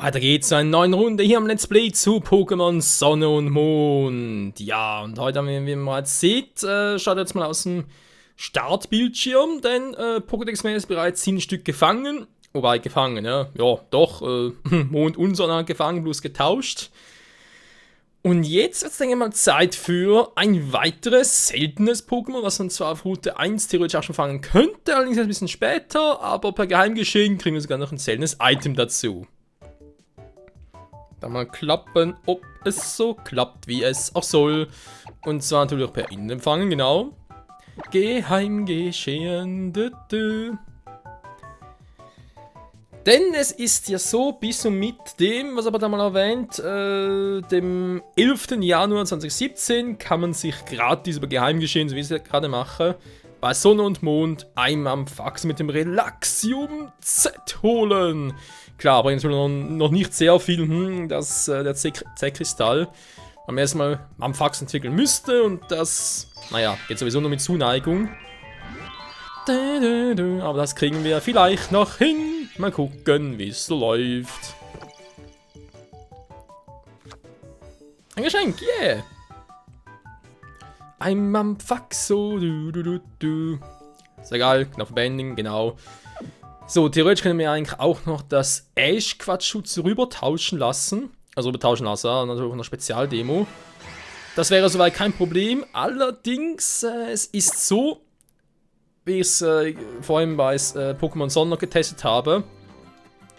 Weiter geht's zu einer neuen Runde hier am Let's Play zu Pokémon Sonne und Mond. Ja, und heute haben wir, wie man jetzt sieht, schaut jetzt mal aus dem Startbildschirm, denn Pokédex-Man ist bereits 7 Stück gefangen. Wobei gefangen, ja, doch, Mond und Sonne gefangen, bloß getauscht. Und jetzt wird es, denke ich mal, Zeit für ein weiteres seltenes Pokémon, was man zwar auf Route 1 theoretisch auch schon fangen könnte, allerdings ein bisschen später, aber per Geheimgeschehen kriegen wir sogar noch ein seltenes Item dazu. Dann mal klappen, ob es so klappt, wie es auch soll. Und zwar natürlich auch per Innenempfangen, genau. Geheimgeschehen. Denn es ist ja so, bis und mit dem, was aber da mal erwähnt, dem 11. Januar 2017 kann man sich gratis über Geheimgeschehen, so wie ich es gerade mache, bei Sonne und Mond einmal am Fax mit dem Relaxium Z holen. Klar, bringt noch nicht sehr viel, der Z-Kristall. Man erstmal am Fax entwickeln müsste und das, naja, geht sowieso nur mit Zuneigung. Aber das kriegen wir vielleicht noch hin. Mal gucken, wie es so läuft. Ein Geschenk, yeah! Ein Mamfaxo, Ist egal, Knopf Bending, genau. So, theoretisch können wir eigentlich auch noch das Ash-Quatschutz rüber tauschen lassen. Also rüber tauschen lassen, natürlich auch eine Spezialdemo. Das wäre soweit kein Problem. Allerdings, es ist so, wie ich es vorhin bei Pokémon Sonne noch getestet habe.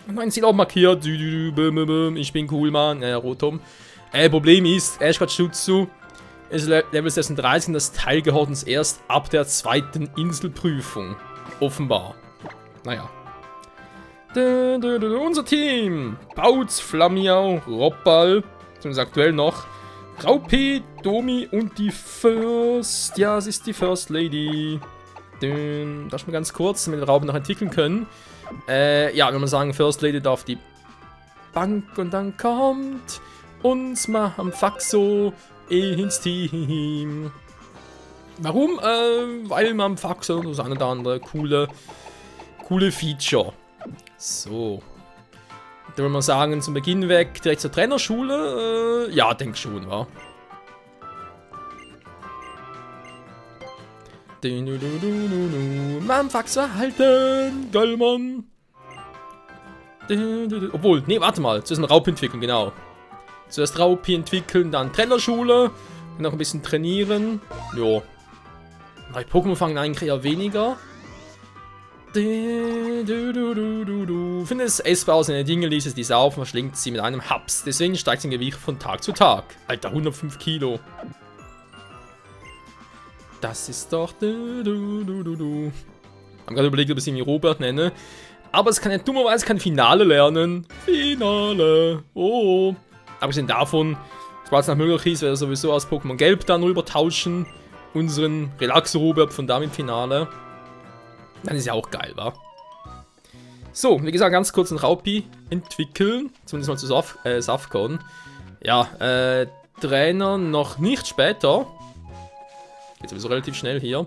Mein Ziel auch markiert. Ich bin cool, Mann. Rotom. Problem ist, Ash-Quatschutzu ist Level 36 und das Teil gehört uns erst ab der zweiten Inselprüfung. Offenbar. Naja. Unser Team. Bautz, Flamiau, Roppal, zumindest aktuell noch. Raupi, Domi und die First. Ja, es ist die First Lady. Das mal ganz kurz, damit wir Raupen noch entwickeln können. Ja, wenn man sagen, First Lady darf die Bank und dann kommt uns mal am Faxo ins Team. Warum? Weil man am Faxo das eine oder andere coole Feature. So. Dann würde man sagen, zum Beginn weg, direkt zur Trainerschule. Ja, denk schon, wa? Mamfax verhalten, Gallmann. Obwohl, nee, warte mal. Zuerst ein Raupi entwickeln, genau. Zuerst Raupi entwickeln, dann Trainerschule. Noch ein bisschen trainieren. Jo. Bei Pokémon fangen eigentlich eher weniger. Findet es essbar aus eine Dinge, ließ es die auf und verschlingt sie mit einem Haps. Deswegen steigt sein Gewicht von Tag zu Tag. Alter, 105 Kilo. Das ist doch. Haben gerade überlegt, ob ich ihn Robert nenne. Aber es kann ja dummerweise kein Finale lernen. Finale. Oh. Abgesehen davon, sobald es nach möglich ist, werde ich sowieso aus Pokémon Gelb dann rüber tauschen. Unseren Relax-Robert von damit Finale. Dann ist ja auch geil, wa? So, wie gesagt, ganz kurz ein Raupi entwickeln. Zumindest mal zu Safcon. Ja, Trainer noch nicht später. Geht sowieso relativ schnell hier.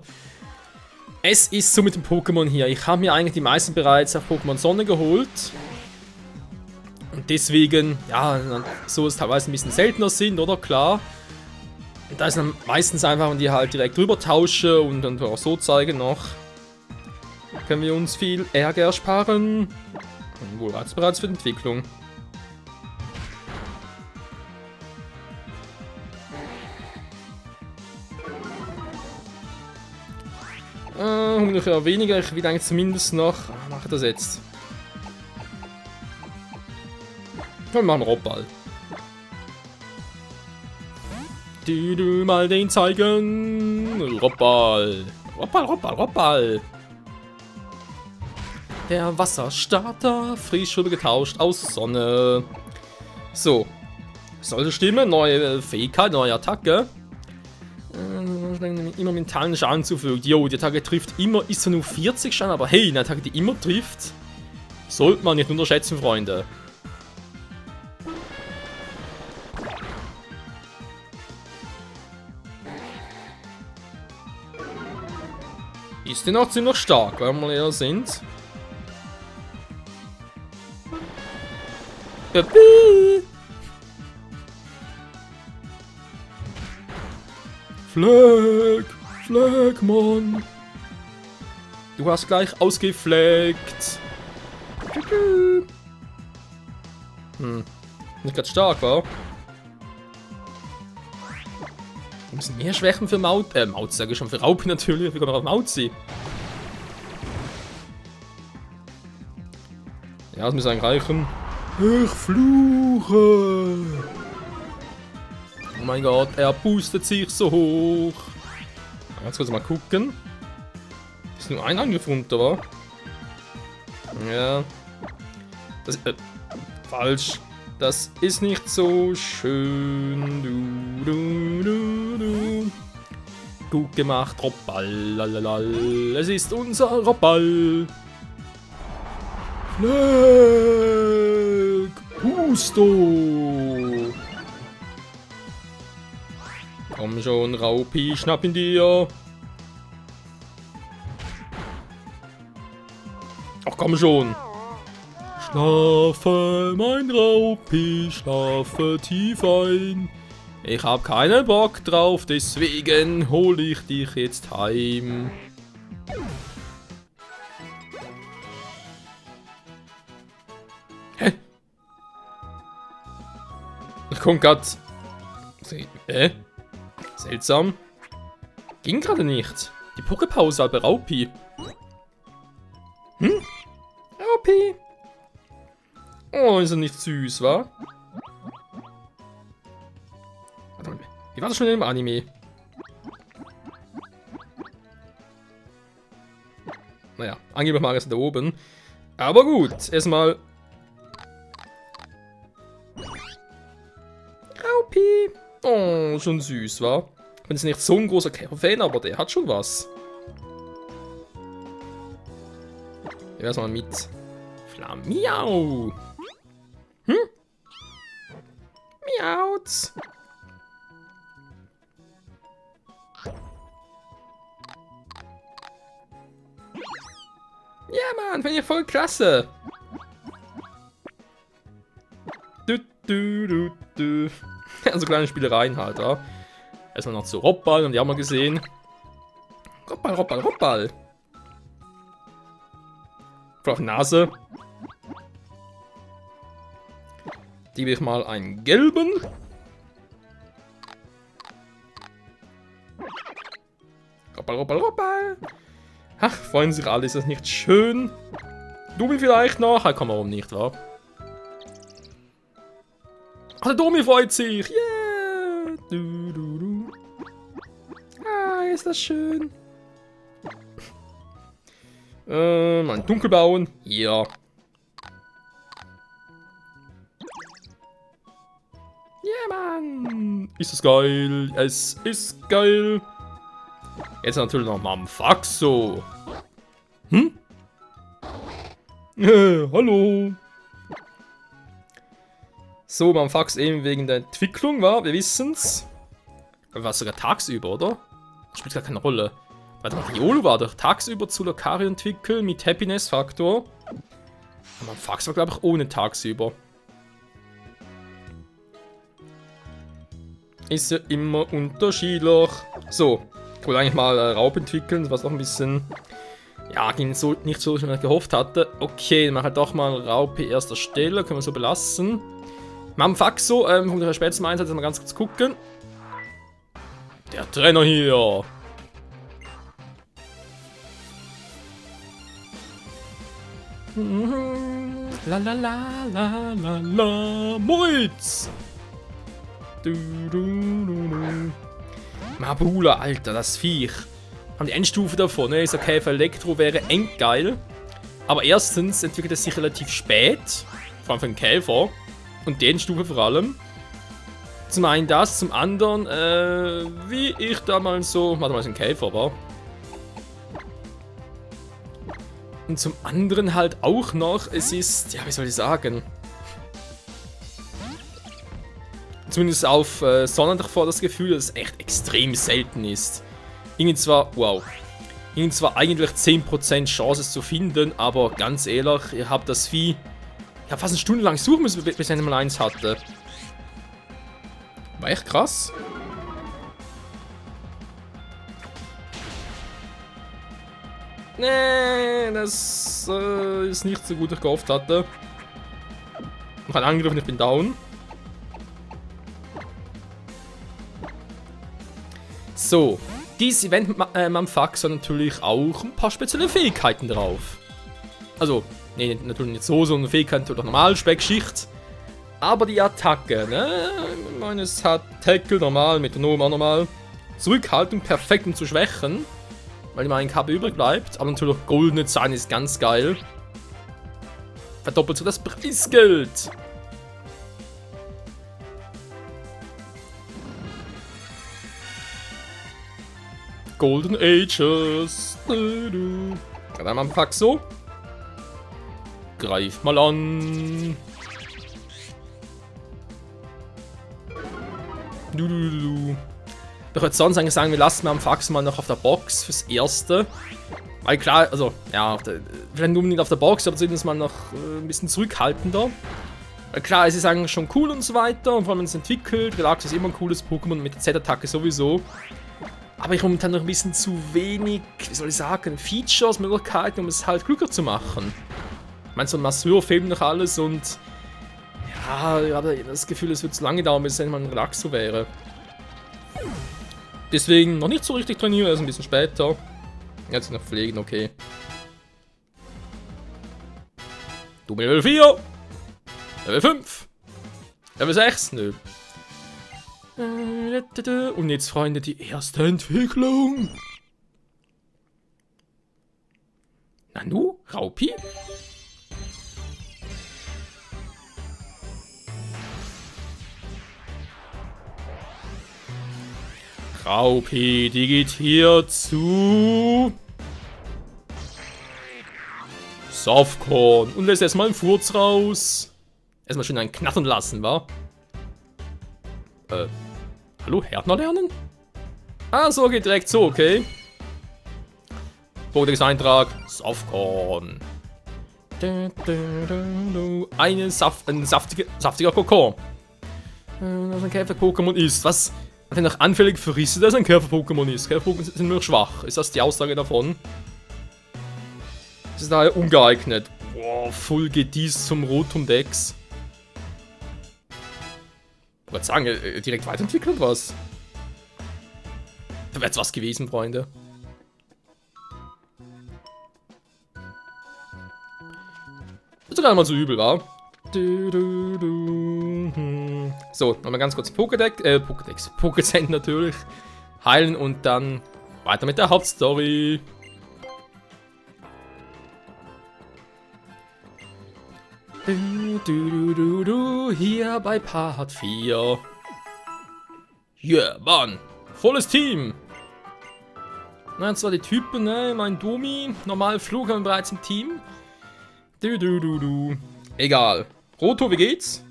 Es ist so mit dem Pokémon hier. Ich habe mir eigentlich die meisten bereits auf Pokémon Sonne geholt. Und deswegen, ja, so ist teilweise ein bisschen seltener sind, oder? Klar. Und da ist dann meistens einfach, wenn die halt direkt drüber tausche und dann auch so zeigen noch. Können wir uns viel Ärger ersparen. Und wohl bereits für die Entwicklung. Ungefähr weniger, ich will eigentlich zumindest noch. Mache das jetzt. Wir machen Robball. Mal den zeigen. Robball. Robball. Der Wasserstarter, frisch rüber getauscht aus Sonne. So. Sollte stimmen, neue Fähigkeit, neue Attacke. Immer mentalen Schaden zufügt. Jo, die Attacke trifft immer, ist zwar nur 40 Schaden, aber hey, eine Attacke, die immer trifft, sollte man nicht unterschätzen, Freunde. Ist den auch ziemlich stark, weil wir eher sind. Fleck, Mann. Du hast gleich ausgefleckt. Nicht ganz stark, wa? Ein bisschen mehr Schwächen für Maut. Maut sage ich schon, für Raupi natürlich. Wir kommen noch auf Mauzi. Ja, das muss eigentlich reichen. Ich fluche. Oh mein Gott, er boostet sich so hoch. Jetzt kurz mal gucken. Ist nur ein Angriff runter, wa? Ja. Das ist, falsch. Das ist nicht so schön. Du. Gut gemacht, Robball. Lalalal. Es ist unser Robball. Fleck. Pusto. Komm schon, Raupi, schnapp ihn dir. Ach komm schon. Schlafe, mein Raupi, schlafe tief ein. Ich hab keinen Bock drauf, deswegen hol ich dich jetzt heim. Hä? Ich komm grad. Seltsam. Ging gerade nicht. Die Poképause hat bei Raupi. Raupi. Oh, ist er nicht süß, wa? Warte mal, wie war das schon im Anime? Naja, angeblich mag es da oben. Aber gut, erstmal. Raupi. Oh, schon süß, wa? Ich bin jetzt nicht so ein großer Käfer-Fan, aber der hat schon was. Erstmal mit Flamiau. Miauz. Ja, Mann, finde ich voll klasse. Also kleine Spielereien halt, ja. Erstmal noch zu Robball und die haben wir gesehen. Robball. Voll auf die Nase. Die will ich mal einen gelben. Robball. Ach, freuen sich alle, ist das nicht schön? Domi vielleicht noch? Komm, warum nicht, wa? Ach, der Domi freut sich! Yeah! Ah, ist das schön. Mal dunkel bauen. Ja. Ja, Mann! Ist das geil? Es ist geil! Jetzt natürlich noch Manfaxo. Hallo. So, Manfaxo eben wegen der Entwicklung, war. Wir wissen's. War sogar tagsüber, oder? Spielt gar keine Rolle. Warte mal, Riolu war doch tagsüber zu Lucario entwickeln mit Happiness-Faktor. Manfaxo war, glaube ich, ohne tagsüber. Ist ja immer unterschiedlich. So. Ich wollte eigentlich mal Raub entwickeln, was noch ein bisschen, ja, ging so, nicht so, wie ich gehofft hatte. Okay, dann mache ich doch mal Raupi erster Stelle, können wir so belassen. Manfaxo, kommt der später zum Einsatz, mal ganz kurz gucken. Der Trainer hier. La, Moritz. Mabula, Alter, das Viech. Haben die Endstufe davon, ne? Ist okay, für Elektro wäre endgeil. Aber erstens entwickelt es sich relativ spät. Vor allem für den Käfer. Und die Endstufe vor allem. Zum einen das, zum anderen, wie ich damals so. Warte mal, ist ein Käfer, war. Und zum anderen halt auch noch, es ist, ja, wie soll ich sagen? Zumindest auf Sonnen davor das Gefühl, dass es echt extrem selten ist. Irgendwie zwar, wow. Irgendwie zwar eigentlich 10% Chance es zu finden, aber ganz ehrlich, ihr habt das Vieh Ich habe fast eine Stunde lang suchen müssen, bis ich einmal eins hatte. War echt krass. Nee, das ist nicht so gut, wie ich gehofft hatte. Noch ein Angriff und ich bin down. So, dieses Event am Fax hat natürlich auch ein paar spezielle Fähigkeiten drauf. Also, nee, natürlich nicht so, sondern Fähigkeiten natürlich normal, Speckschicht. Aber die Attacke, ne? Ich meine, es hat Tackle normal, Metronom auch normal. Zurückhaltung perfekt, um zu schwächen. Weil immer ein KB übrig bleibt. Aber natürlich goldene Zahn ist ganz geil. Verdoppelt so das Preisgeld. Golden Ages. Gerade einmal am Pack so. Greif mal an. Ich würde sonst eigentlich sagen, wir lassen mal am Fax mal noch auf der Box fürs Erste. Weil klar, also, ja, vielleicht nicht unbedingt auf der Box, aber zumindest mal noch ein bisschen zurückhaltender. Weil klar, es ist eigentlich schon cool und so weiter. Und vor allem, wenn es entwickelt, Relax ist immer ein cooles Pokémon mit der Z-Attacke sowieso. Aber ich habe momentan noch ein bisschen zu wenig, wie soll ich sagen, Features, Möglichkeiten, um es halt glücklicher zu machen. Ich meine, so ein Masseur fehlt noch alles und ja, ich habe das Gefühl, es wird zu lange dauern, bis es einmal ein Relaxo wäre. Deswegen noch nicht so richtig trainieren, erst ein bisschen später. Jetzt noch pflegen, okay. Du Level 4, Level 5, Level 6, nö. Und jetzt, Freunde, die erste Entwicklung. Nanu? Raupi? Raupi, die geht hier zu Softcorn und lässt erstmal einen Furz raus. Erstmal schön einen knattern lassen, wa? Hallo, Härtner lernen? Ah, so, geht direkt so, okay. Pokédex-Eintrag, Softcorn. Ein saftiger Kokon. Das ein Käfer-Pokémon ist. Was? Wenn noch anfällig für Risse, dass ein Käfer-Pokémon ist. Käfer-Pokémon sind nur schwach. Ist das die Aussage davon? Das ist daher ungeeignet. Boah, voll geht dies zum Rotom-Dex. Ich wollte sagen, direkt weiterentwickelt was. Da wäre jetzt was gewesen, Freunde. Das ist gar nicht mal so übel, wa? So, nochmal ganz kurz Pokédex natürlich. Heilen und dann weiter mit der Hauptstory. Hier bei Part 4. Yeah, Mann. Volles Team. Na, zwar die Typen, ne? Mein Domi. Normal Flug haben wir bereits im Team. Egal. Roto, wie geht's?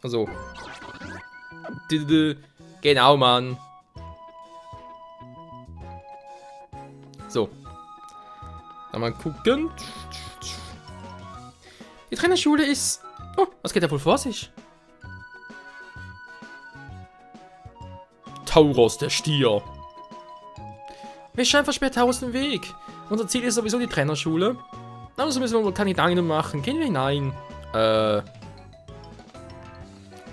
Also. Genau, Mann. So. Dann mal gucken. Die Trainerschule ist... Oh, was geht da wohl vor sich? Tauros, der Stier. Wir scheinen versperrt aus dem Weg. Unser Ziel ist sowieso die Trainerschule. Also müssen wir wohl keine Gedanken machen. Gehen wir hinein.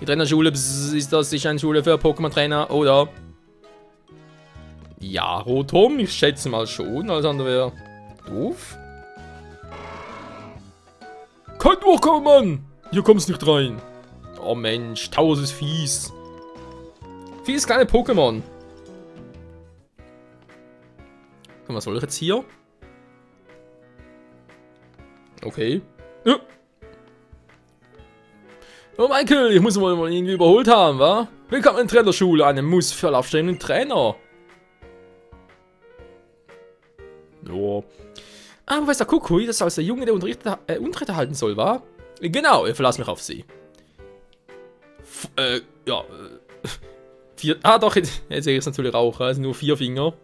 Die Trainerschule, ist das sicher eine Schule für Pokémon-Trainer, oder? Ja, Rotom, ich schätze mal schon. Alles andere wäre doof. Kein Durchkommen, Mann! Hier kommst nicht rein. Oh Mensch, Tauros ist fies. Fies kleine Pokémon. Was soll ich jetzt hier? Okay. Ja. Oh Michael, ich muss mal irgendwie überholt haben, wa? Willkommen in der Trainerschule, eine Muss für aufstehenden Trainer. Jo. Ah, Meister Kukui, das ist also der Junge, der Unterricht erhalten soll, wa? Genau, ich verlasse mich auf sie. Ja. 4. Ah, doch, jetzt sehe ich es natürlich auch, also nur 4 Finger.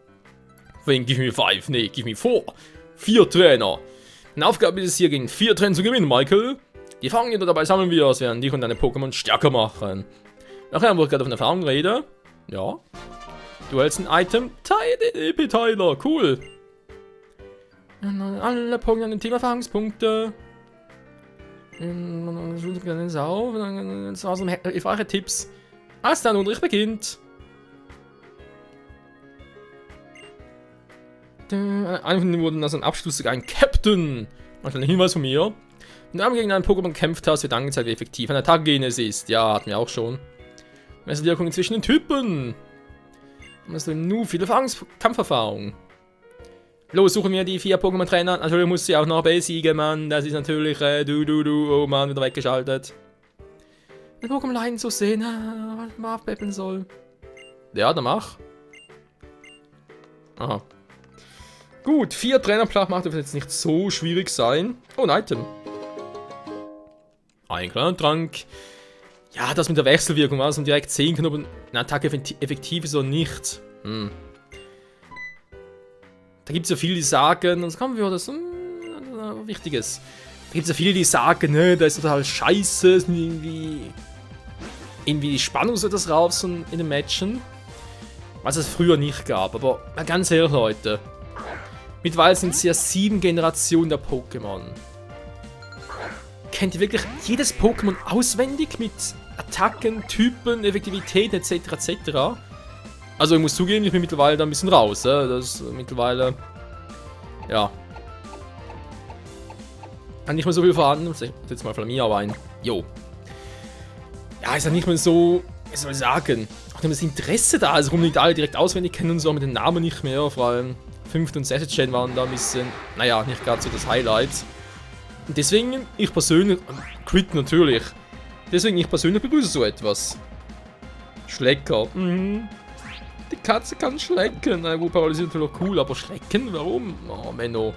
Wegen give me 5, nee, give me 4. 4 Trainer. Eine Aufgabe ist es hier, gegen 4 Trainer zu gewinnen, Michael. Die Erfahrungen, die du dabei sammeln wirst, werden dich und deine Pokémon stärker machen. Nachher, wo ich gerade von Erfahrung rede. Ja. Du hältst ein Item. EP-Teiler. Cool. Alle Pokémon an dem Thema Erfahrungspunkte. Sau. Das war so hilfreiche Tipps. Als der Unterricht beginnt. Einer von denen wurden als ein Abschluss sogar ein Captain. Und ein Hinweis von mir. Wenn du einmal gegen einen Pokémon gekämpft hast, wird angezeigt, wie effektiv ein Attackengenes ist. Ja, hatten wir auch schon. Messe Wirkungen zwischen den Typen. Und hast du nur viel Kampferfahrung. Los, suchen wir die 4 Pokémon-Trainer. Natürlich muss sie auch noch besiegen, Mann. Das ist natürlich, oh Mann, wieder weggeschaltet. Ein Pokémon leiden zu sehen, was man aufpäppeln soll. Ja, dann mach. Aha. Gut, 4 Trainerplatz macht das jetzt nicht so schwierig sein. Oh, ein Item. Ein kleiner Trank. Ja, das mit der Wechselwirkung, was man direkt sehen kann, ob eine Attacke effektiv ist oder nicht. Da gibt es ja viele, die sagen, und das kommen wir das Wichtiges. Da gibt es ja viele, die sagen, ne, da ist total scheiße, irgendwie die Spannung so das raus in den Matchen. Was es früher nicht gab, aber ganz ehrlich, Leute. Mittlerweile sind es ja 7 Generationen der Pokémon. Kennt ihr wirklich jedes Pokémon auswendig mit Attacken, Typen, Effektivität etc. etc.? Also ich muss zugeben, ich bin mittlerweile da ein bisschen raus. Das ist mittlerweile... Ja. Kann nicht mehr so viel vorhanden. Ich setze jetzt mal Flamiau ein. Jo. Ja, ist ja nicht mehr so... Wie soll ich sagen? Auch wenn das Interesse da ist, warum nicht alle direkt auswendig kennen und so, mit den Namen nicht mehr. Vor allem 5. und 6. Gen waren da ein bisschen... Naja, nicht gerade so das Highlight. Und deswegen, ich persönlich, Crit natürlich, deswegen ich persönlich begrüße so etwas. Schlecker. Die Katze kann schlecken. Wo paralysiert natürlich auch cool, aber schlecken? Warum? Oh, Menno.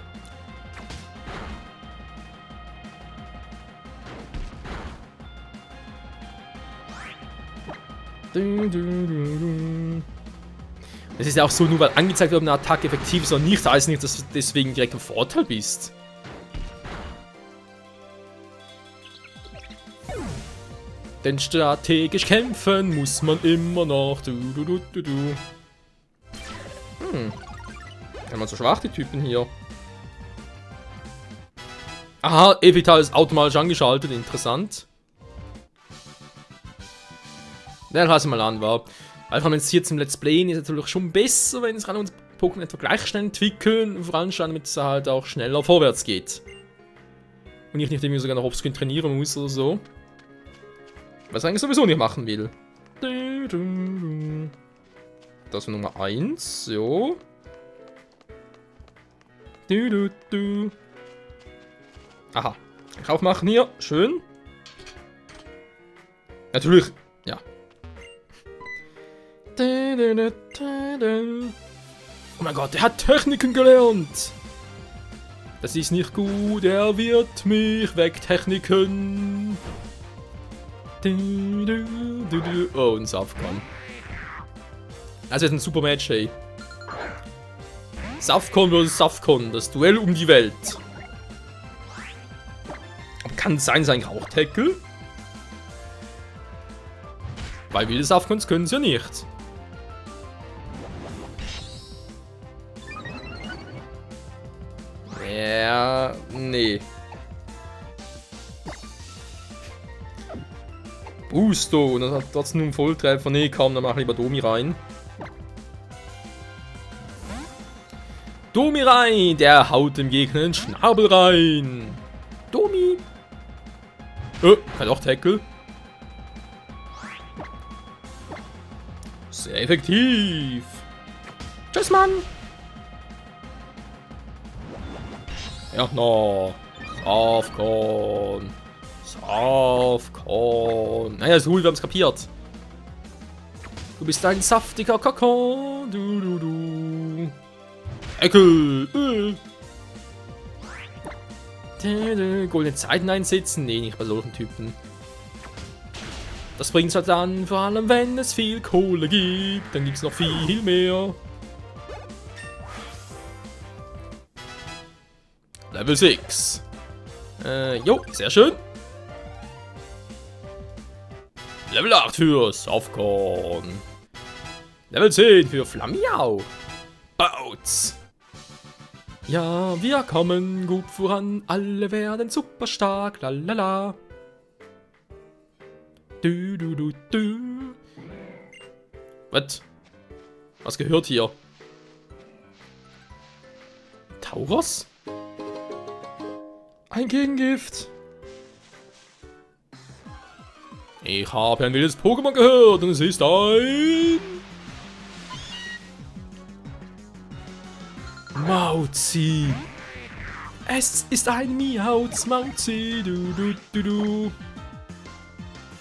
Das ist ja auch so, nur weil angezeigt wird, ob eine Attacke effektiv ist oder nicht, heißt nicht, dass du deswegen direkt im Vorteil bist. Denn strategisch kämpfen muss man immer noch. Kann man so schwach, die Typen hier. Aha, Evital ist automatisch angeschaltet, interessant. Dann lassen wir mal an, war. Einfach wenn es hier zum Let's Playen ist natürlich schon besser, wenn es uns Pokémon etwa gleich schnell entwickeln, voranstellen, damit es halt auch schneller vorwärts geht. Und ich nicht irgendwie sogar noch Offscreen trainieren muss oder so. Was ich eigentlich sowieso nicht machen will. Das war Nummer 1, jo. Aha. Kauf machen hier, schön. Natürlich, ja. Oh mein Gott, er hat Techniken gelernt. Das ist nicht gut, er wird mich wegtechniken. Oh, ein Safcon. Also ist ein super Match, ey. Safcon vs. Safcon, das Duell um die Welt. Kann sein, sein Rauchtackle? Weil wilde Safcons können es ja nicht. Ja, nee. Busto, und das hat trotzdem nur einen Volltreffer. Nee, komm, dann mach lieber Domi rein. Domi rein! Der haut dem Gegner den Schnabel rein. Domi! Kann auch Tackle. Sehr effektiv. Tschüss, Mann! Ja, no. Safcon. Safcon. Naja, ist cool, wir haben es kapiert. Du bist ein saftiger Kakao. Du. Eckel. Goldene Zeiten einsetzen? Nee, nicht bei solchen Typen. Das bringt's halt dann, vor allem wenn es viel Kohle gibt. Dann gibt's noch viel mehr. Level 6. Jo, sehr schön. Level 8 für Softcorn. Level 10 für Flamiau. Bouts. Ja, wir kommen gut voran. Alle werden super stark. Lalala. Du, du, du, du. Was gehört hier? Tauros? Ein Gegengift. Ich habe ein wildes Pokémon gehört und es ist ein... Mauzi. Es ist ein Miauzi, Mauzi. Du, du, du, du.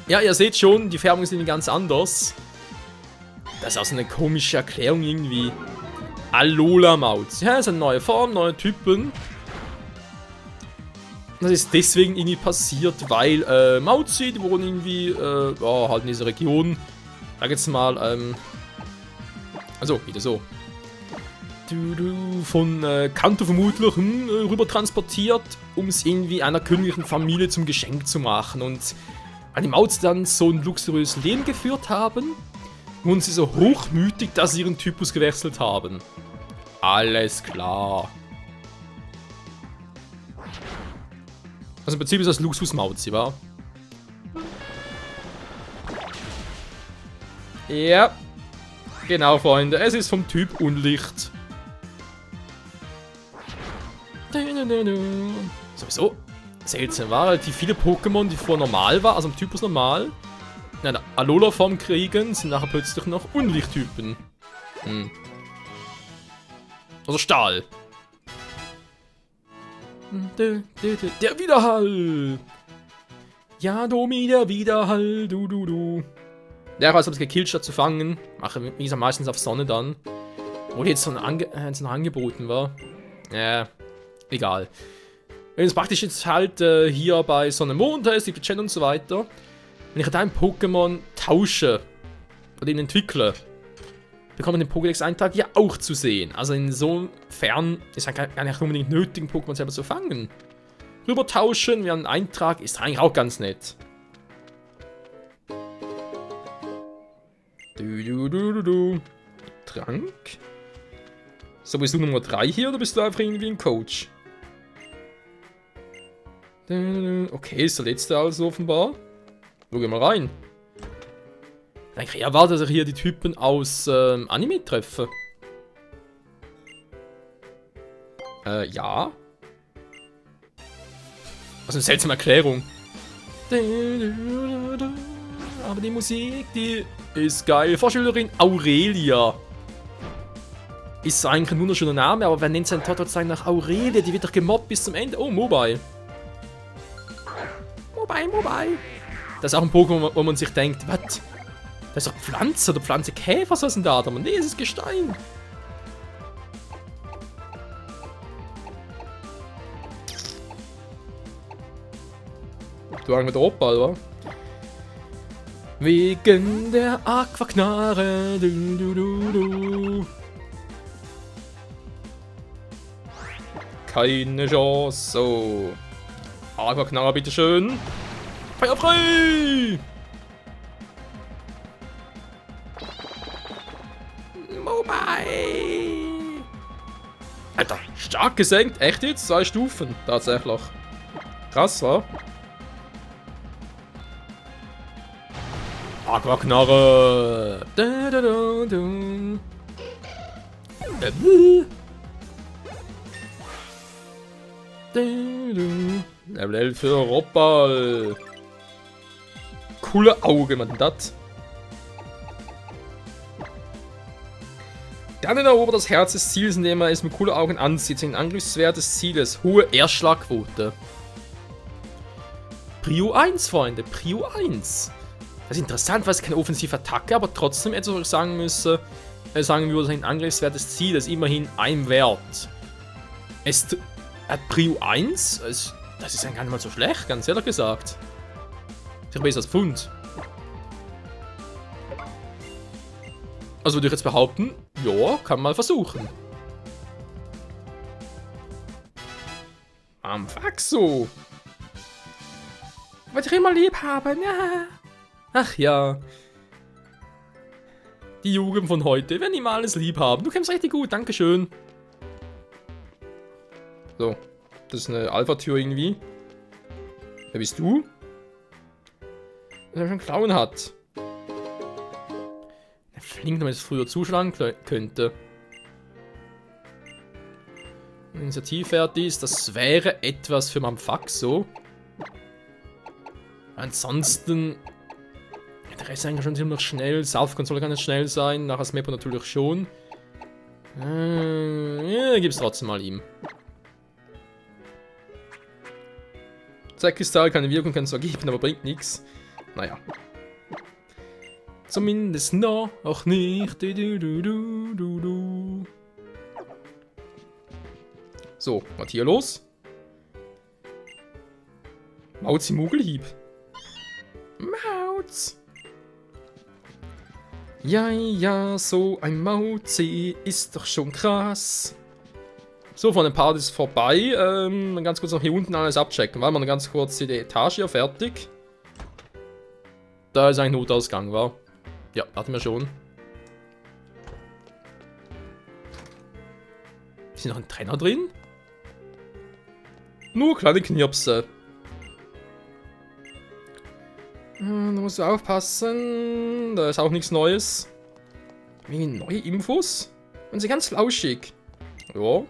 Ja, ihr seht schon, die Färbungen sind ganz anders. Das ist auch so eine komische Erklärung irgendwie. Alola Mauzi. Ja, ist eine neue Form, neue Typen. Das ist deswegen irgendwie passiert, weil Mauzi, die wurden irgendwie, ja, halt in dieser Region, sag jetzt mal, also, wieder so. Von Kanto vermutlich rüber transportiert, um es irgendwie einer königlichen Familie zum Geschenk zu machen. Und weil die Mauzi dann so ein luxuriöses Leben geführt haben, wurden sie so hochmütig, dass sie ihren Typus gewechselt haben. Alles klar. Also im Prinzip ist das Luxus-Mauzi, wa? Ja. Genau, Freunde. Es ist vom Typ Unlicht. Sowieso seltsam war, relativ viele Pokémon, die vorher normal waren, also im Typus normal, in einer Alola-Form kriegen, sind nachher plötzlich noch Unlichttypen. Also Stahl. Der Widerhall! Ja, Domi, der Widerhall, du, du, du. Der hat es gekillt, statt zu fangen. Mache, wie gesagt, meistens auf Sonne dann. Wo jetzt noch angeboten war. Ja, egal. Wenn es praktisch jetzt halt hier bei Sonne Mond ist, die Chat und so weiter. Wenn ich da ein Pokémon tausche oder den entwickle, bekommt man den Pokédex-Eintrag ja auch zu sehen. Also insofern ist es gar nicht unbedingt nötig, einen Pokémon selber zu fangen. Rüber tauschen, wir haben einen Eintrag, ist eigentlich auch ganz nett. Du. Trank? So, bist du Nummer 3 hier oder bist du einfach irgendwie ein Coach? Okay, ist der letzte also offenbar. Schau mal rein. Ich erwarte, dass ich hier die Typen aus Anime treffe. Ja. Was eine seltsame Erklärung. Aber die Musik, die ist geil. Vorschülerin Aurelia. Ist eigentlich ein wunderschöner Name, aber wer nennt seinen Tototzang nach Aurelia? Die wird doch gemobbt bis zum Ende. Oh, Mobile. Mobile. Das ist auch ein Pokémon, wo man sich denkt, was? Das ist doch Pflanze oder Pflanze-Käfer, was ist denn da? Aber nee, es ist Gestein. Du hast mit der Opal, wa? Wegen der Aquaknarre. Du. Keine Chance. So. Aquaknarre, bitteschön. Feuer frei! Mobile! Alter, stark gesenkt. Echt jetzt? 2 Stufen. Tatsächlich. Krass, wa? Aquaknarre! Level 11 für Roppal. Coole Auge, man das. Dann erobert das Herz des Ziels, indem er es mit coolen Augen ansieht. Den Angriffswert des Zieles. Hohe Erstschlagquote. Prio 1, Freunde. Prio 1. Das ist interessant, weil es keine offensive Attacke, aber trotzdem etwas, was ich sagen müsste, sagen würde, den Angriffswert des Zieles immerhin ein Wert. Es hat Prio 1. Das ist ja gar nicht mal so schlecht, ganz ehrlich gesagt. Ich habe das Pfund. Also würde ich jetzt behaupten, ja, kann man mal versuchen. Am Faxo. Wollte ich immer lieb haben, ja. Ach ja. Die Jugend von heute, wenn die mal alles lieb haben. Du kämpfst richtig gut, dankeschön. So, das ist eine Alpha-Tür irgendwie. Wer bist du? Der schon einen Clown hat. Der Flink, damit es früher zuschlagen könnte. Wenn Initiativ fertig ist, das wäre etwas für Mamfaxo. Ansonsten. Der Rest ist eigentlich schon ziemlich schnell. Self-Control kann nicht schnell sein. Nachher Smepo natürlich schon. Ja, gib's trotzdem mal ihm. Zeitkristall, keine Wirkung, kann es zwar geben, aber bringt nichts. Naja. Zumindest noch auch nicht. So, was hier los? Mauzi Mugelhieb. Mauz. Ja, ja, so ein Mauzi ist doch schon krass. So, von den Part ist vorbei. Ganz kurz noch hier unten alles abchecken. War mal ganz kurz die Etage hier fertig. Da ist ein Notausgang, war. Ja, hatten wir schon. Ist hier noch ein Trenner drin? Nur kleine Knirpse. Da musst du aufpassen. Da ist auch nichts Neues. Wie neue Infos? Und sie ganz flauschig. Ja.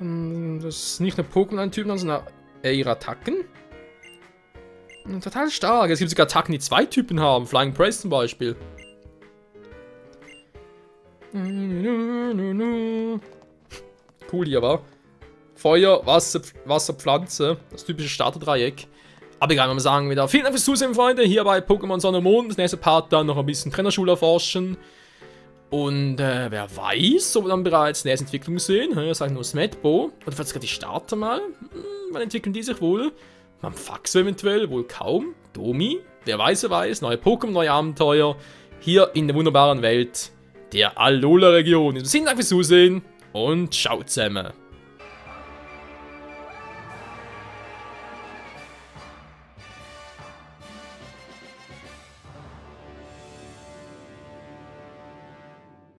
Das ist nicht nur Pokémon-Typen, sondern ihre Attacken. Total stark. Es gibt sogar Attacken, die 2 Typen haben. Flying Press zum Beispiel. Cool hier, war. Feuer, Wasser, Pflanze. Das typische Starterdreieck. Aber egal, wenn wir sagen wieder. Vielen Dank fürs Zusehen, Freunde. Hier bei Pokémon Sonne und Mond. Das nächste Part dann noch ein bisschen Trainerschule erforschen. Und wer weiß, ob wir dann bereits nächste Entwicklung sehen. Ich sage nur Smetbo. Oder vielleicht sogar die Starter mal. Wann entwickeln die sich wohl? Mamfaxo eventuell, wohl kaum. Domi, wer weiß, neue Pokémon, neue Abenteuer. Hier in der wunderbaren Welt der Alola-Region. Vielen Dank fürs Zusehen und ciao zusammen.